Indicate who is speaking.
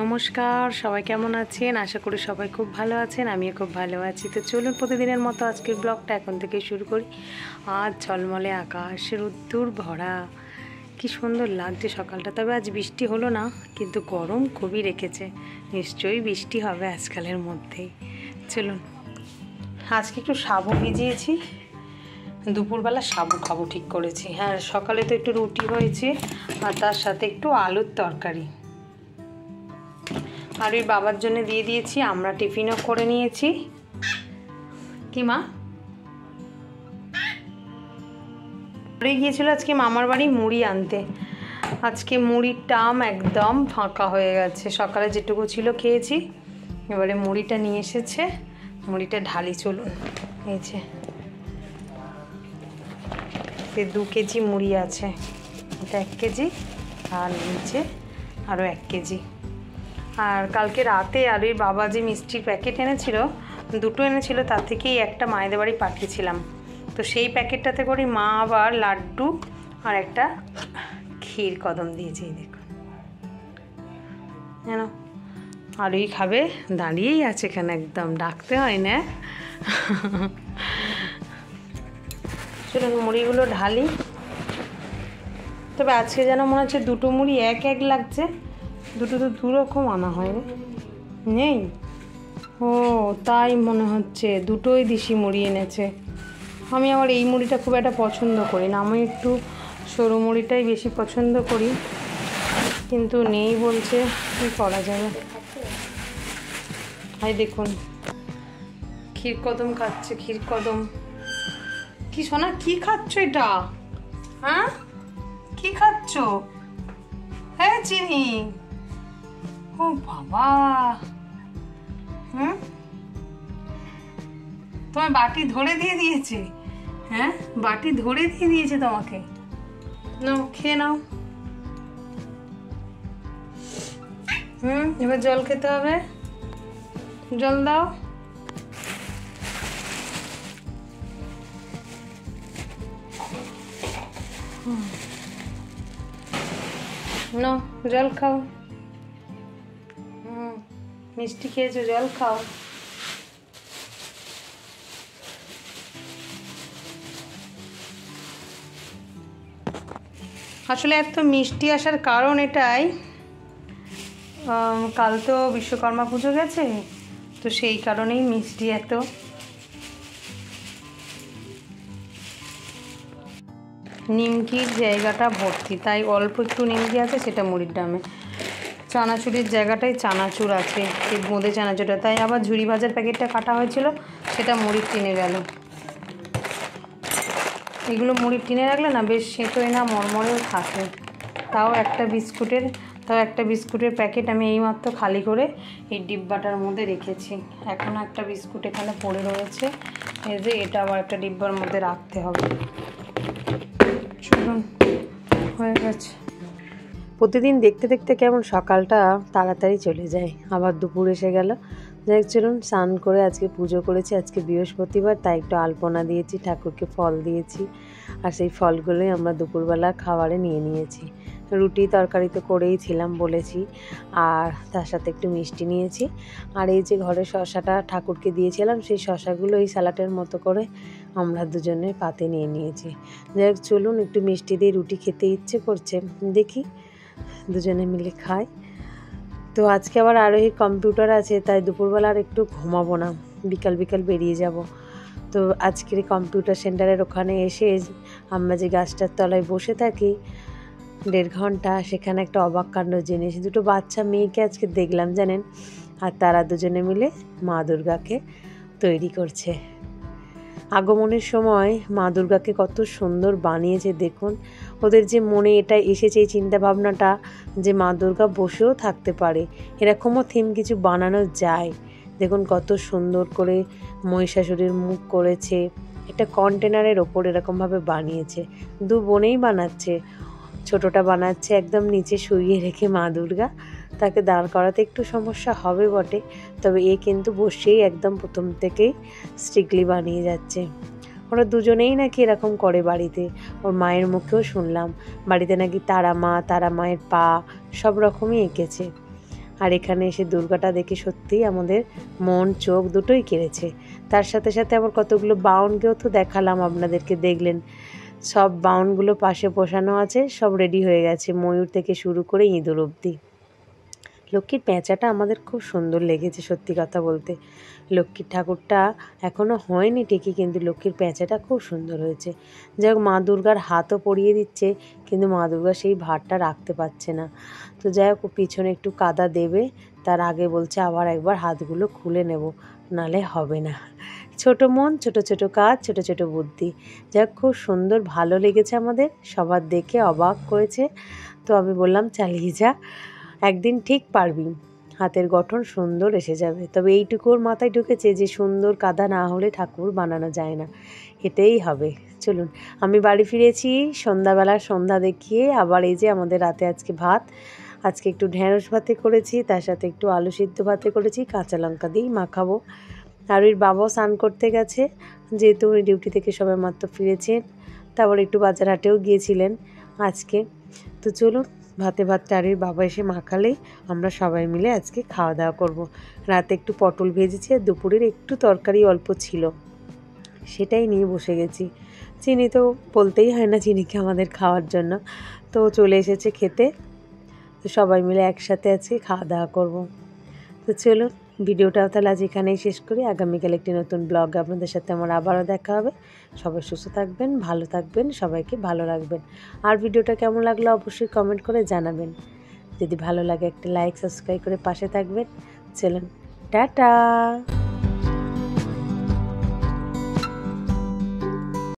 Speaker 1: নমস্কার, সবাই কেমন আছেন? আশা করি সবাই খুব ভালো আছেন, আমিও খুব ভালো আছি। তো চলুন প্রতিদিনের মতো আজকের ব্লগটা এখন থেকে শুরু করি। আজ ঝলমলে আকাশ, রোদ্দুর ভরা, কি সুন্দর লাগছে সকালটা। তবে আজ বৃষ্টি হলো না, কিন্তু গরম খুবই রেখেছে। নিশ্চয়ই বৃষ্টি হবে আজকালের মধ্যেই। চলুন, আজকে একটু সাবু ভিজিয়েছি, দুপুরবেলা সাবু খাবো ঠিক করেছি। হ্যাঁ, সকালে তো একটু রুটি হয়েছে আর তার সাথে একটু আলুর তরকারি। আর ওই বাবার জন্য দিয়ে দিয়েছি, আমরা টিফিনও করে নিয়েছি। কি মা গিয়েছিল আজকে মামার বাড়ি মুড়ি আনতে। আজকে মুড়ির টাম একদম ফাঁকা হয়ে গেছে, সকালে যেটুকু ছিল খেয়েছি। এবারে মুড়িটা নিয়ে এসেছে, মুড়িটা ঢালি। চলুন, এই যে 2 কেজি মুড়ি আছে, এটা 1 কেজি আর নিচে আরও 1 কেজি। আর কালকে রাতে আর ওই বাবা যে মিষ্টির প্যাকেট এনেছিল, 2টো এনেছিল, তার থেকেই একটা মায়েদের বাড়ি পাঠিয়েছিলাম। তো সেই প্যাকেটটাতে করে মা আবার লাড্ডু আর একটা ক্ষীর কদম দিয়েছে, দেখুন জানো। আর ওই খাবে, দাঁড়িয়েই আছে এখানে, একদম ডাকতে হয় না। চলুন মুড়িগুলো ঢালি। তবে আজকে যেন মনে হচ্ছে 2টো মুড়ি এক লাগছে। 2টো তো 2 রকম আনা হয় রে, নেই? ও তাই মনে হচ্ছে, 2টোই দিশি মুড়ি এনেছে। আমি আবার এই মুড়িটা খুব একটা পছন্দ করি না, আমি একটু সরু মুড়িটাই বেশি পছন্দ করি, কিন্তু নেই বলছে, কী করা যাবে। এই দেখুন ক্ষীর কদম খাচ্ছে, ক্ষীর কদম। কি সোনা, কি খাচ্ছ এটা? হ্যাঁ, কি খাচ্ছ? হ্যাঁ চিনি। ও বাবা, তোমার বাটি ধরে দিয়ে দিয়েছে? হ্যাঁ, বাটি ধরে দিয়ে দিয়েছে তোমাকে। নাও, খেয়ে নাও। এবার জল খেতে হবে, জল দাও। নাও জল খাও। মিষ্টি খেয়েছো, জল খাও। আসলে এত মিষ্টি আসার কারণ এটাই, কাল তো বিশ্বকর্মা পুজো গেছে, তো সেই কারণেই মিষ্টি এত। নিমকির জায়গাটা ভর্তি, তাই অল্প একটু নিমকি আছে, সেটা মুড়ির ডামে। চানাচুরের জায়গাটায় চানাচুর আছে, এই বোঁদে চানাচুরটা, তাই আবার ঝুরি ভাজার প্যাকেটটা কাটা হয়েছিল, সেটা মুড়ির টিনে গেল। এগুলো মুড়ির টিনে রাখলে না বেশ সেঁতোয় না, মরমরেও থাকে। তাও একটা বিস্কুটের প্যাকেট আমি এইমাত্র খালি করে এই ডিব্বাটার মধ্যে রেখেছি। এখনও একটা বিস্কুট এখানে পড়ে রয়েছে, এই যে এটা আবার একটা ডিব্বার মধ্যে রাখতে হবে। চলুন, হয়ে গেছে। প্রতিদিন দেখতে দেখতে কেমন সকালটা তাড়াতাড়ি চলে যায়, আবার দুপুর এসে গেল। যাই হোক, চলুন স্নান করে আজকে পুজো করেছি। আজকে বৃহস্পতিবার, তাই একটু আলপনা দিয়েছি, ঠাকুরকে ফল দিয়েছি, আর সেই ফলগুলোই আমরা দুপুরবেলা খাবারে নিয়ে নিয়েছি। রুটি তরকারি তো করেই ছিলাম বলেছি, আর তার সাথে একটু মিষ্টি নিয়েছি। আর এই যে ঘরে শশাটা ঠাকুরকে দিয়েছিলাম, সেই শশাগুলো এই স্যালাডের মতো করে আমরা দুজনে পাতে নিয়ে নিয়েছি। যাই হোক, চলুন একটু মিষ্টি দিয়ে রুটি খেতে ইচ্ছে করছে, দেখি দুজনে মিলে খাই। তো আজকে আবার আরোহী কম্পিউটার আছে, তাই দুপুরবেলা আর একটু ঘুমাবো না, বিকাল বেরিয়ে যাব। তো আজকের কম্পিউটার সেন্টারের ওখানে এসে আমরা যে গাছটার তলায় বসে থাকি 1.5 ঘন্টা, সেখানে একটা অবাক কাণ্ড জিনিস, 2টো বাচ্চা মেয়েকে আজকে দেখলাম জানেন। আর তারা দুজনে মিলে মা দুর্গাকে তৈরি করছে। আগমনের সময় মা দুর্গাকে কত সুন্দর বানিয়েছে দেখুন। ওদের যে মনে এটা এসেছে, এই চিন্তাভাবনাটা যে মা দুর্গা বসেও থাকতে পারে, এরকমও থিম কিছু বানানো যায়। দেখুন কত সুন্দর করে মহিষাসুরের মুখ করেছে, একটা কন্টেনারের ওপর এরকমভাবে বানিয়েছে। 2 বোনেই বানাচ্ছে, ছোটটা বানাচ্ছে একদম নিচে শুইয়ে রেখে মা দুর্গা, তাকে দাঁড় করাতে একটু সমস্যা হবে বটে, তবে এ কিন্তু বসেই একদম প্রথম থেকেই স্ট্রিক্টলি বানিয়ে যাচ্ছে। ওরা দুজনেই নাকি এরকম করে বাড়িতে, ওর মায়ের মুখেও শুনলাম বাড়িতে নাকি তারা মায়ের পা সব রকমই এঁকেছে। আর এখানে এসে দুর্গাটা দেখে সত্যিই আমাদের মন চোখ দুটোই কেড়েছে। তার সাথে সাথে আবার কতগুলো বাউনকেও তো দেখালাম আপনাদেরকে, দেখলেন সব বাউনগুলো পাশে বসানো আছে, সব রেডি হয়ে গেছে, ময়ূর থেকে শুরু করে ইঁদুর অবধি। লক্ষ্মীর পেঁচাটা আমাদের খুব সুন্দর লেগেছে সত্যি কথা বলতে। লক্ষ্মীর ঠাকুরটা এখনও হয়নি ঠিকই, কিন্তু লক্ষ্মীর পেঁচাটা খুব সুন্দর হয়েছে। যাই হোক, মা দুর্গার হাতও পরিয়ে দিচ্ছে, কিন্তু মা দুর্গা সেই ভারটা রাখতে পারছে না। তো যাই হোক, পিছনে একটু কাদা দেবে, তার আগে বলছে আবার একবার হাতগুলো খুলে নেব, নালে হবে না। ছোট মন, ছোট ছোট কাজ, ছোট ছোট বুদ্ধি। যাই হোক, খুব সুন্দর, ভালো লেগেছে আমাদের, সবার দেখে অবাক করেছে। তো আমি বললাম চালিয়ে যা, একদিন ঠিক পারবি, হাতের গঠন সুন্দর এসে যাবে। তবে এইটুকুর মাথায় ঢুকেছে যে সুন্দর কাদা না হলে ঠাকুর বানানো যায় না, এটাই হবে। চলুন, আমি বাড়ি ফিরেছি সন্ধ্যাবেলা, সন্ধ্যা দেখিয়ে। আবার এই যে আমাদের রাতে আজকে ভাত, আজকে একটু ঢেঁড়স ভাতে করেছি, তার সাথে একটু আলু সিদ্ধ ভাতে করেছি, কাঁচা লঙ্কা দিয়েই মাখাবো। আর ওর বাবাও স্নান করতে গেছে, যেহেতু উনি ডিউটি থেকে সবাই মাত্র ফিরেছেন। তারপর একটু বাজার হাটেও গিয়েছিলেন আজকে। তো চলুন, ভাতে ভাতটা আর বাবা এসে মাখালেই আমরা সবাই মিলে আজকে খাওয়া দাওয়া করব। রাতে একটু পটল ভেজেছি, আর দুপুরের একটু তরকারি অল্প ছিল, সেটাই নিয়ে বসে গেছি। চিনি তো বলতেই হয় না চিনিকে আমাদের খাওয়ার জন্য, তো চলে এসেছে খেতে। তো সবাই মিলে একসাথে আজকে খাওয়া দাওয়া করব। তো চলুন, ভিডিওটাও তাহলে আজ এখানেই শেষ করি। আগামীকাল একটি নতুন ব্লগ আপনাদের সাথে আমার আবারও দেখা হবে। সবাই সুস্থ থাকবেন, ভালো থাকবেন, সবাইকে ভালো রাখবেন। আর ভিডিওটা কেমন লাগলো অবশ্যই কমেন্ট করে জানাবেন। যদি ভালো লাগে একটা লাইক, সাবস্ক্রাইব করে পাশে থাকবেন। চলুন, টাটা।